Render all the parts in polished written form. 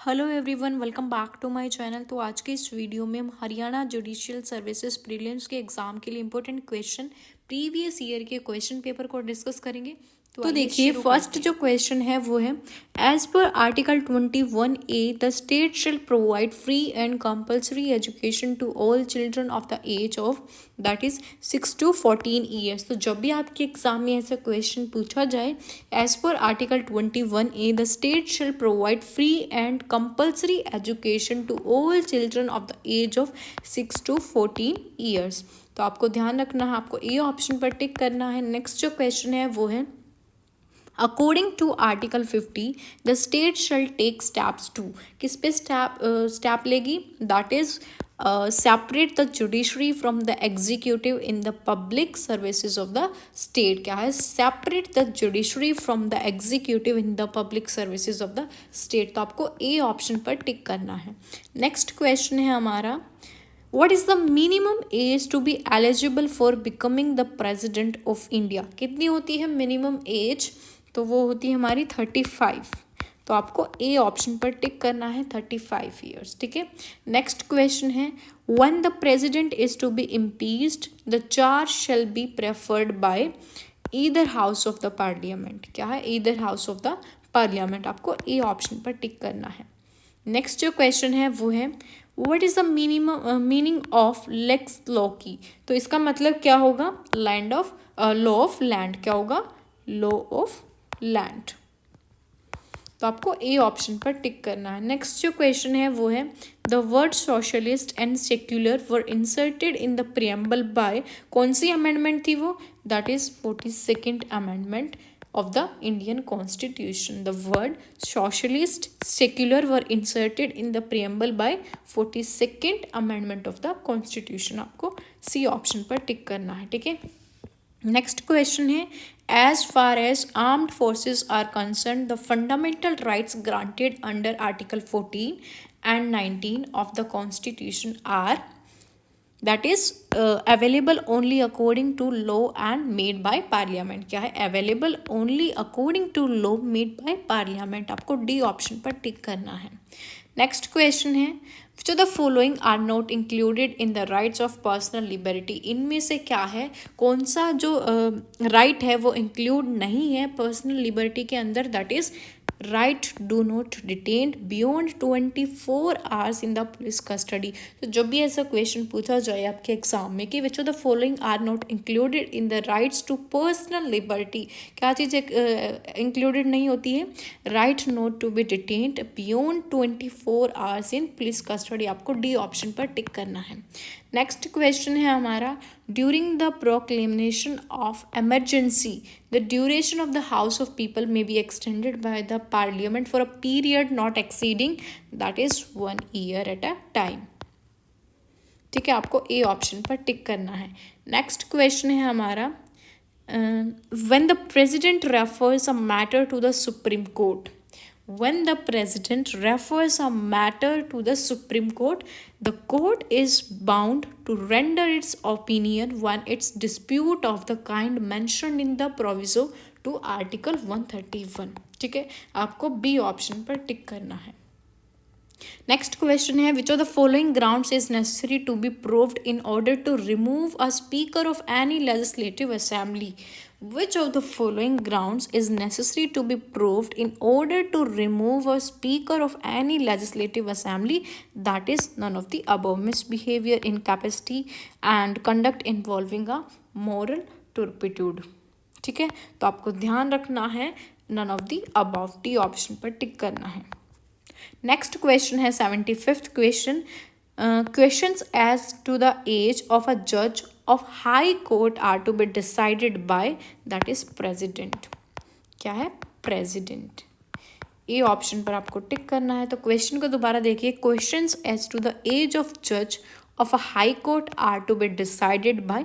Hello everyone, welcome back to my channel. तो आज के इस वीडियो में हम हरियाणा जुडिशियल सर्विसेज प्रीलिम्स के एग्जाम के लिए इंपॉर्टेंट क्वेश्चन प्रीवियस ईयर के क्वेश्चन पेपर को डिस्कस करेंगे। तो देखिए, फर्स्ट जो क्वेश्चन है वो है, as per article 21A the state shall provide free and compulsory education to all children of the age of that is 6 to 14 years. तो जब भी आपके एग्जाम में ऐसा क्वेश्चन पूछा जाए, as per article 21A the state shall provide free and compulsory education to all children of the age of 6 to 14 years. तो आपको ध्यान रखना है, आपको ए ऑप्शन पर टिक करना है। नेक्स्ट जो क्वेश्चन है वो है, according to article 50 the state shall take steps to, किस पे स्टेप लेगी, that is separate the judiciary from the executive in the public services of the state. क्या है, separate the judiciary from the executive in the public services of the state. तो आपको ए option पर tick करना है। Next question है हमारा, what is the minimum age to be eligible for becoming the president of India? कितनी होती है मिनिमम एज? तो वो होती है हमारी 35। तो आपको ए ऑप्शन पर टिक करना है, 35 ईयर्स। ठीक है। नेक्स्ट क्वेश्चन है, when the president is to be impeached the charge shall be preferred by either house of the parliament। क्या है, either house of the parliament। आपको ए ऑप्शन पर टिक करना है। नेक्स्ट जो क्वेश्चन है वो है, what is the meaning of lex loci? तो इसका मतलब क्या होगा, land of law of land. क्या होगा, लॉ ऑफ लैंड। तो आपको ए ऑप्शन पर टिक करना है। नेक्स्ट जो क्वेश्चन है वो है, the word socialist and secular were inserted in the preamble by, कौन सी अमेंडमेंट थी वो, that is 42nd amendment of the Indian Constitution. The word socialist, secular were inserted in the preamble by 42nd Amendment of the Constitution। आपको C option पर tick करना है। ठीक है। नेक्स्ट क्वेश्चन है, as far as armed forces are concerned the fundamental rights granted under article 14 and 19 of the Constitution are that is available only according to law and made by parliament। क्या है, available only according to law made by parliament। आपको D option पर tick करना है। Next question है, which of the following are not included in the rights of personal liberty? इनमें से क्या है, कौन सा जो राइट है वो इंक्लूड नहीं है पर्सनल लिबर्टी के अंदर, that is right do not detained beyond 24 hours in the police custody. तो जब भी ऐसा क्वेश्चन पूछा जाए आपके एग्जाम में कि which of the following are not included in the rights to personal liberty, क्या चीज़ इंक्लूडेड नहीं होती है, right not to be detained beyond 24 hours in police custody. आपको डी ऑप्शन पर टिक करना है। नेक्स्ट क्वेश्चन है हमारा, during the proclamation of emergency the duration of the house of people may be extended by the parliament for a period not exceeding that is 1 year at a time. ठीक है, आपको ए option पर tick करना है। Next question है हमारा, when the president refers a matter to the supreme court, when the president refers a matter to the Supreme Court, the court is bound to render its opinion when its dispute of the kind mentioned in the proviso to Article 131। ठीक है, आपको B option पर tick करना है। Next question है, which of the following grounds is necessary to be proved in order to remove a speaker of any legislative assembly? Which of the following grounds is necessary to be proved in order to remove a speaker of any legislative assembly? That is none of the above: misbehavior, incapacity and conduct involving a moral turpitude। ठीक है, तो आपको ध्यान रखना है none of the above, D option पर tick करना है। नेक्स्ट क्वेश्चन है 75th question, questions as to the age of a judge of high court are to be decided by that is president। क्या है, president। ए option पर आपको tick करना है। तो क्वेश्चन को दोबारा देखिए, questions as to the age of judge of a high court are to be decided by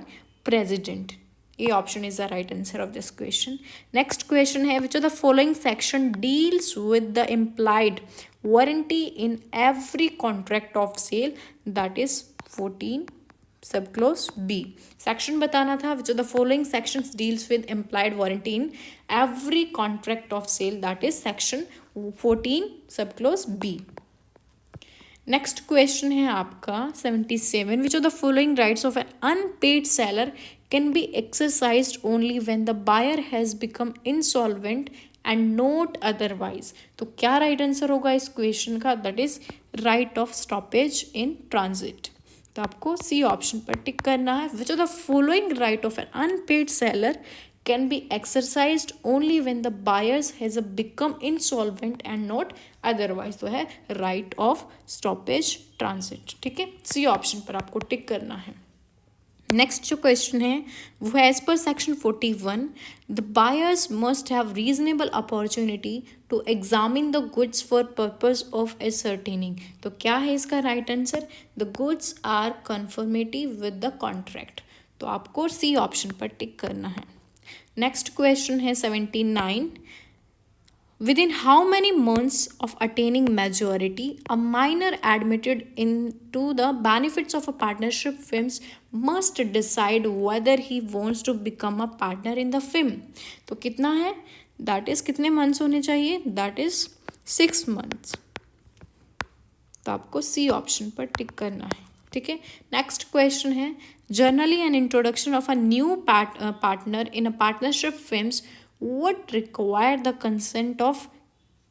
president। A option is the right answer of this question. Next question है, which of the following section deals with the implied warranty in every contract of sale? That is 14 subclause B। Section बताना था, which of the following sections deals with implied warranty in every contract of sale? That is section 14 subclause B। Next question है आपका 77, which of the following rights of an unpaid seller can be exercised only when the buyer has become insolvent and not otherwise. तो क्या right answer होगा इस क्वेश्चन का? That is right of stoppage in transit. तो आपको C option पर tick करना है। Which of the following right of an unpaid seller can be exercised only when the buyers has become insolvent and not otherwise। तो है right of stoppage transit। ठीक है, सी option पर आपको टिक करना है। नेक्स्ट जो क्वेश्चन है वो है as per section 41 the buyers must have reasonable opportunity to examine the goods for purpose of ascertaining. तो क्या है इसका right answer? The goods are confirmative with the contract. तो आपको सी ऑप्शन पर टिक करना है। नेक्स्ट क्वेश्चन है 79, within how many months of attaining majority a minor admitted into the benefits of a partnership firms must decide whether he wants to become a partner in the firm। तो कितना है? That is कितने months होने चाहिए? That is 6 months. तो आपको C option पर tick करना है। ठीक है, नेक्स्ट क्वेश्चन है generally an introduction of a new partner in a partnership firms would require the consent of,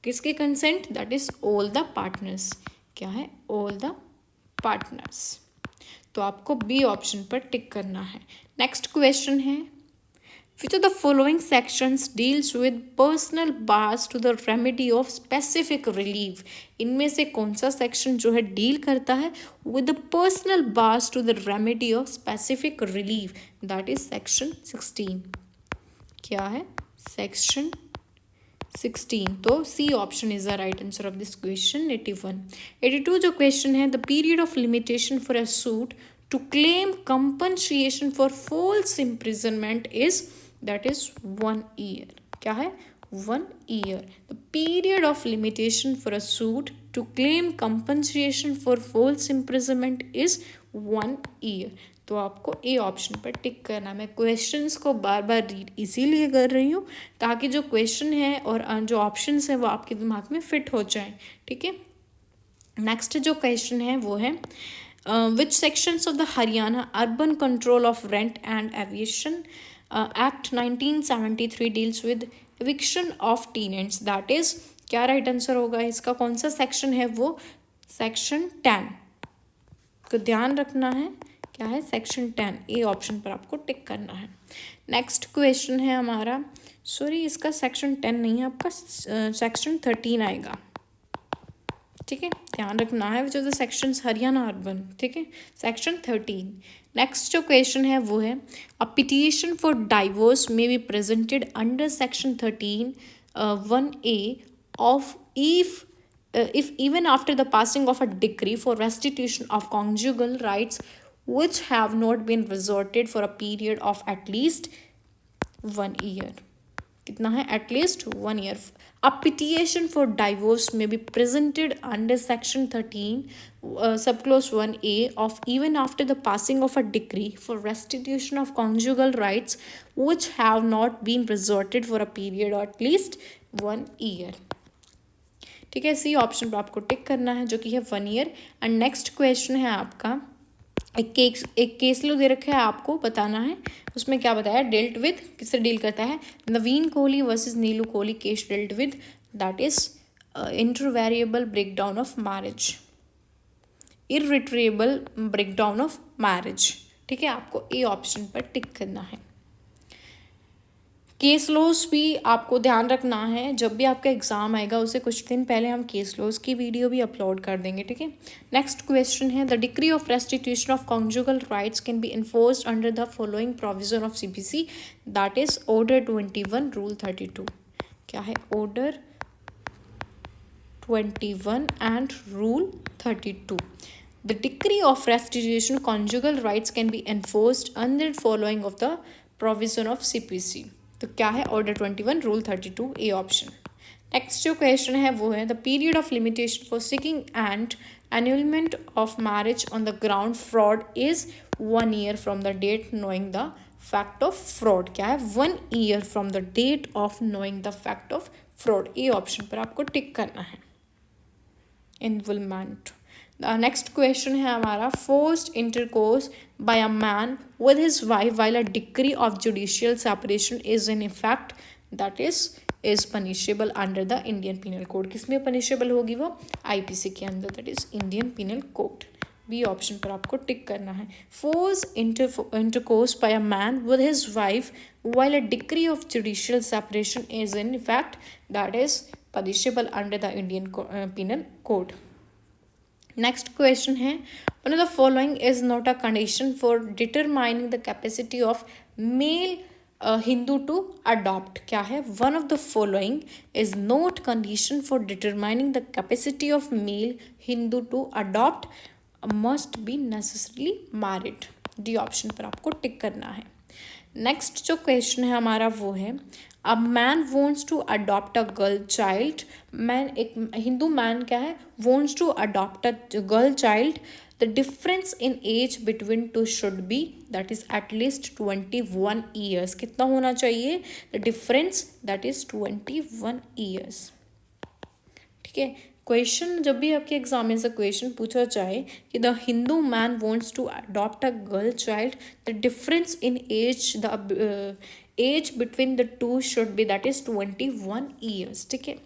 किसके consent? That is all the partners. क्या है? All the partners. तो आपको बी ऑप्शन पर टिक करना है। नेक्स्ट क्वेश्चन है which of the following sections deals with personal bars to the remedy of specific relief। इनमें से कौन सा सेक्शन जो है डील करता है with the personal bars to the remedy of specific relief? that is section 16। क्या है? section 16। तो C option is the right answer of this question. 81 82 जो क्वेश्चन है the period of limitation for a suit to claim compensation for false imprisonment is, that is 1 year। क्या है? 1 year। the period of limitation for a suit to claim compensation for false imprisonment is 1 year। तो आपको ए option पर tick करना। मैं questions को बार बार read इसीलिए कर रही हूँ ताकि जो क्वेश्चन है और जो ऑप्शंस है वो आपके दिमाग में फिट हो जाए। ठीक है, नेक्स्ट जो क्वेश्चन है वो है which sections of the Haryana urban control of rent and eviction act 1973 deals with eviction of tenants। That is, क्या राइट आंसर होगा इसका? कौन सा सेक्शन है वो? सेक्शन 10 को ध्यान रखना है। क्या है? सेक्शन 10। ए ऑप्शन पर आपको टिक करना है। नेक्स्ट क्वेश्चन है हमारा, सॉरी इसका सेक्शन 10 नहीं है, आपका सेक्शन 13 आएगा। ठीक है, ध्यान रखना है which of the sections Haryana urban. ठीक है, सेक्शन 13। नेक्स्ट जो क्वेश्चन है वो है a petition for divorce may be presented under section 13 1A of if even after the passing of a decree for restitution of conjugal rights which have not been resorted for a period of at least 1 year। कितना है? at least 1 year। A petition for divorce may be presented under section 13 subclause 1A of even after the passing of a decree for restitution of conjugal rights which have not been resorted for a period of at least 1 year। ठीक है, सी option पर आपको tick करना है जो कि है 1 year। And next question है आपका एक केस लो दे रखा है, आपको बताना है उसमें क्या बताया? डेल्ट विद, किससे डील करता है? Naveen Kohli versus Neelu Kohli case dealt with that is irretrievable breakdown of marriage, irretrievable breakdown of marriage. ठीक है, आपको ए ऑप्शन पर टिक करना है। केस लॉस भी आपको ध्यान रखना है, जब भी आपका एग्जाम आएगा उससे कुछ दिन पहले हम केस लॉस की वीडियो भी अपलोड कर देंगे। ठीक है, नेक्स्ट क्वेश्चन है the decree of restitution of conjugal rights can be enforced under the following provision of CPC. That is order 21 rule 32। क्या है? Order 21 and rule 32। The decree of restitution conjugal rights can be enforced under following of the provision of CPC। तो क्या है? Order 21 rule 32 A option. Next जो question है वो है the period of limitation for seeking an annulment of marriage on the ground fraud is 1 year from the date knowing the fact of fraud. क्या है? 1 year from the date of knowing the fact of fraud. A option पर आपको tick करना है। Involvement. Next question है हमारा, forced intercourse by a man with his wife while a decree of judicial separation is in effect that is punishable under the Indian penal code. किसमें punishable होगी वो? IPC के अंदर, that is Indian penal code. B option पर आपको tick करना है। Force intercourse by a man with his wife while a decree of judicial separation is in effect that is punishable under the Indian penal code. Next question है, one of the following is not a condition for determining the capacity of male Hindu to adopt. क्या है? One of the following is not condition for determining the capacity of male Hindu to adopt must be necessarily married. D option पर आपको tick करना है। Next जो question है हमारा वो है, a man wants to adopt a girl child. Man, एक हिंदू मैन क्या है, wants to adopt a girl child. The difference in age between two should be that is at least 21 years. कितना होना चाहिए? The difference that is 21 years. ठीक है, question जब भी आपके एग्जाम में से क्वेश्चन पूछा जाए कि the Hindu man wants to adopt a girl child, the difference in age, the age between the two should be that is 21 years. ठीक है,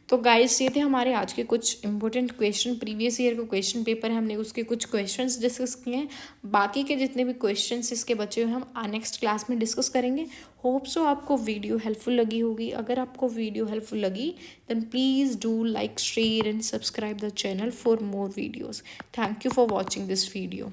तो गाइस ये थे हमारे आज के कुछ इंपॉर्टेंट क्वेश्चन। प्रीवियस ईयर का क्वेश्चन पेपर है, हमने उसके कुछ क्वेश्चंस डिस्कस किए हैं। बाकी के जितने भी क्वेश्चंस इसके बचे हुए हम नेक्स्ट क्लास में डिस्कस करेंगे। होप सो आपको वीडियो हेल्पफुल लगी होगी। अगर आपको वीडियो हेल्पफुल लगी then please do like, share and subscribe the channel for more videos. Thank you for watching this video.